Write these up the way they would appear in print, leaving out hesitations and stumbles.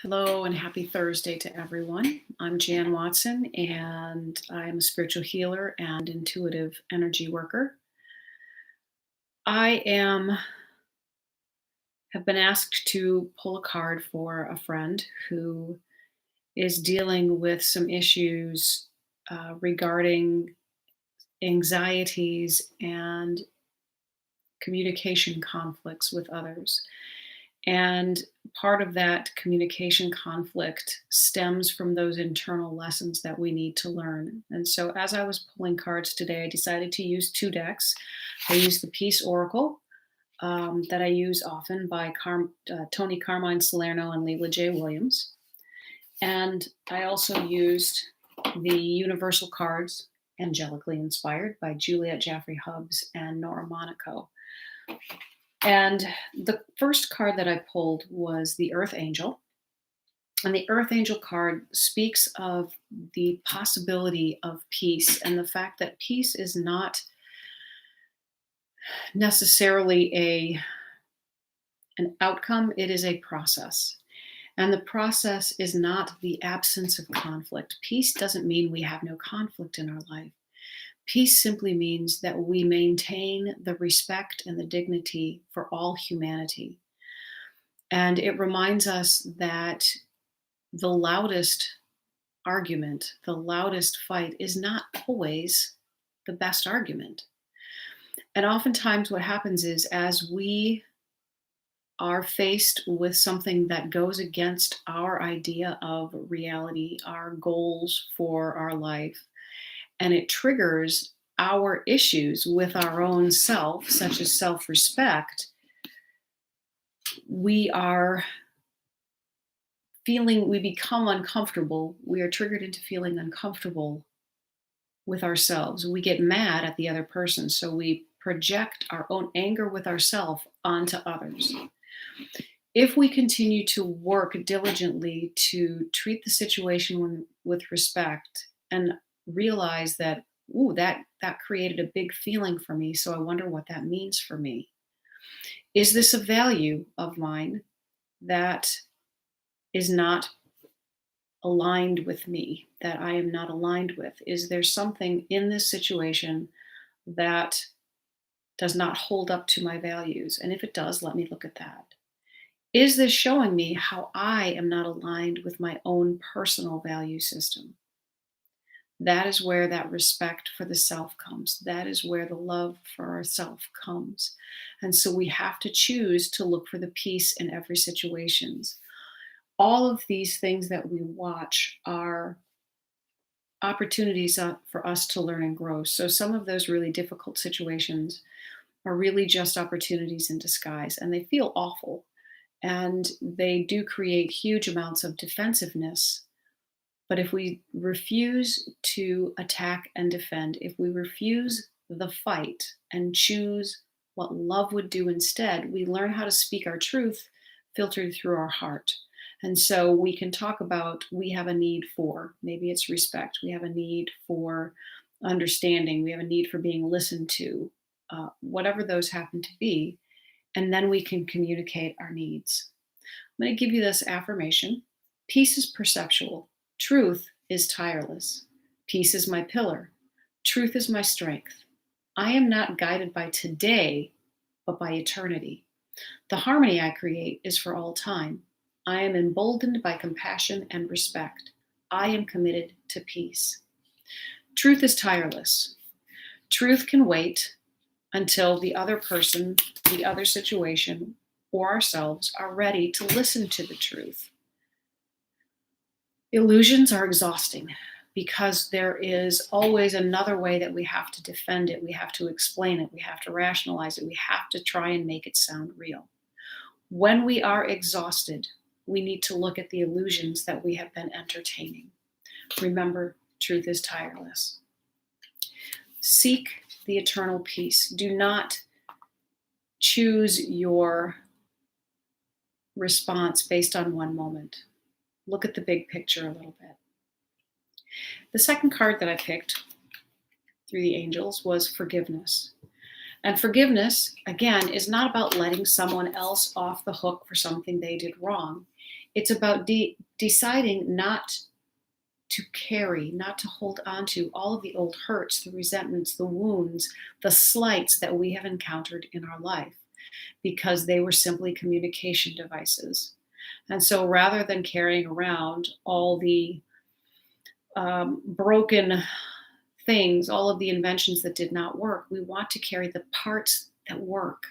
Hello and happy Thursday to everyone. I'm Jan Watson and I'm a spiritual healer and intuitive energy worker. I am have been asked to pull a card for a friend who is dealing with some issues regarding anxieties and communication conflicts with others. And part of that communication conflict stems from those internal lessons that we need to learn. And so, as I was pulling cards today, I decided to use two decks. I used the Peace Oracle that I use often by Tony Carmine Salerno and Leela J. Williams. And I also used the Universal Cards, Angelically Inspired by Juliet Jaffrey Hubbs and Nora Monaco. And the first card that I pulled was the Earth Angel. And the Earth Angel card speaks of the possibility of peace and the fact that peace is not necessarily an outcome, it is a process. And the process is not the absence of conflict. Peace doesn't mean we have no conflict in our life. Peace simply means that we maintain the respect and the dignity for all humanity. And it reminds us that the loudest argument, the loudest fight is not always the best argument. And oftentimes what happens is as we are faced with something that goes against our idea of reality, our goals for our life, and it triggers our issues with our own self, such as self respect, we become uncomfortable. We are triggered into feeling uncomfortable with ourselves. We get mad at the other person. So we project our own anger with ourselves onto others. If we continue to work diligently to treat the situation with respect and realize that, ooh, that created a big feeling for me, so I wonder what that means for me. Is this a value of mine that is not aligned with me, that I am not aligned with? Is there something in this situation that does not hold up to my values? And if it does, let me look at that. Is this showing me how I am not aligned with my own personal value system? That is where that respect for the self comes. That is where the love for ourself comes. And so we have to choose to look for the peace in every situation. All of these things that we watch are opportunities for us to learn and grow. So some of those really difficult situations are really just opportunities in disguise, and they feel awful. And they do create huge amounts of defensiveness. But if we refuse to attack and defend, if we refuse the fight and choose what love would do instead, we learn how to speak our truth filtered through our heart. And so we can talk about, we have a need for, maybe it's respect, we have a need for understanding, we have a need for being listened to, whatever those happen to be. And then we can communicate our needs. I'm going to give you this affirmation. Peace is perceptual. Truth is tireless. Peace is my pillar. Truth is my strength. I am not guided by today, but by eternity. The harmony I create is for all time. I am emboldened by compassion and respect. I am committed to peace. Truth is tireless. Truth can wait until the other person, the other situation, or ourselves are ready to listen to the truth. Illusions are exhausting because there is always another way that we have to defend it. We have to explain it. We have to rationalize it. We have to try and make it sound real. When we are exhausted, we need to look at the illusions that we have been entertaining. Remember, truth is tireless. Seek the eternal peace. Do not choose your response based on one moment. Look at the big picture a little bit. The second card that I picked through the angels was forgiveness. And forgiveness, again, is not about letting someone else off the hook for something they did wrong. It's about deciding not to carry, not to hold on to all of the old hurts, the resentments, the wounds, the slights that we have encountered in our life because they were simply communication devices. And so rather than carrying around all the broken things, all of the inventions that did not work, we want to carry the parts that work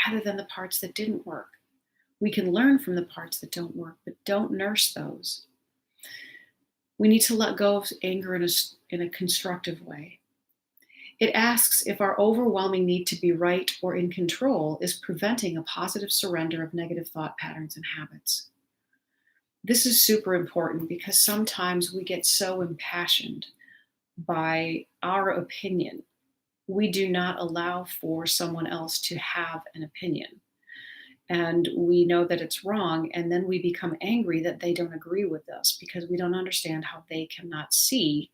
rather than the parts that didn't work. We can learn from the parts that don't work, but don't nurse those. We need to let go of anger in a constructive way. It asks if our overwhelming need to be right or in control is preventing a positive surrender of negative thought patterns and habits. This is super important because sometimes we get so impassioned by our opinion. We do not allow for someone else to have an opinion. And we know that it's wrong, and then we become angry that they don't agree with us because we don't understand how they cannot see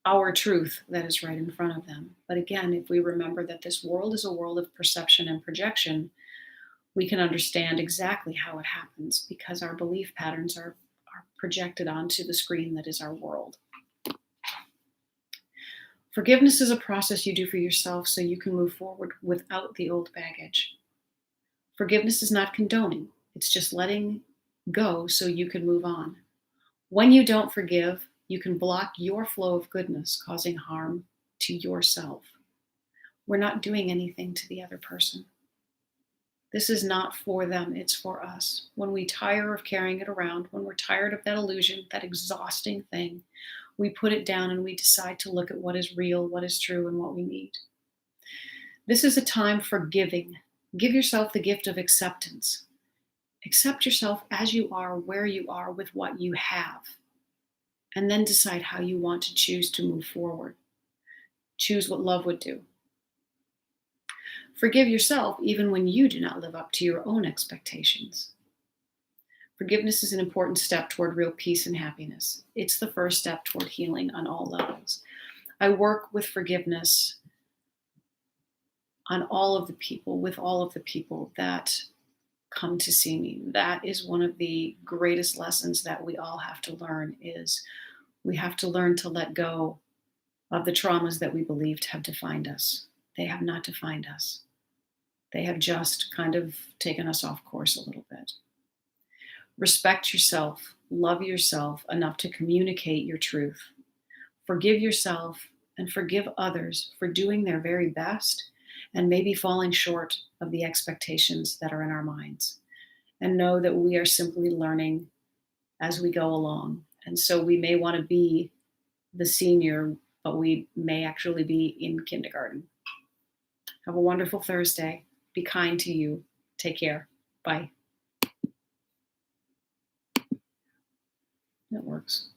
our truth that is right in front of them. But again, if we remember that this world is a world of perception and projection, we can understand exactly how it happens because our belief patterns are projected onto the screen that is our world. Forgiveness is a process you do for yourself so you can move forward without the old baggage. Forgiveness is not condoning, it's just letting go so you can move on. When you don't forgive, you can block your flow of goodness, causing harm to yourself. We're not doing anything to the other person. This is not for them, it's for us. When we tire of carrying it around, when we're tired of that illusion, that exhausting thing, we put it down and we decide to look at what is real, what is true, and what we need. This is a time for giving. Give yourself the gift of acceptance. Accept yourself as you are, where you are, with what you have. And then decide how you want to choose to move forward. Choose what love would do. Forgive yourself even when you do not live up to your own expectations. Forgiveness is an important step toward real peace and happiness. It's the first step toward healing on all levels. I work with forgiveness on all of the people, with all of the people that come to see me. That is one of the greatest lessons that we all have to learn is we have to learn to let go of the traumas that we believed have defined us. They have not defined us. They have just kind of taken us off course a little bit. Respect yourself, love yourself enough to communicate your truth. Forgive yourself and forgive others for doing their very best and maybe falling short of the expectations that are in our minds. And know that we are simply learning as we go along. And so we may want to be the senior, but we may actually be in kindergarten. Have a wonderful Thursday. Be kind to you. Take care. Bye. That works.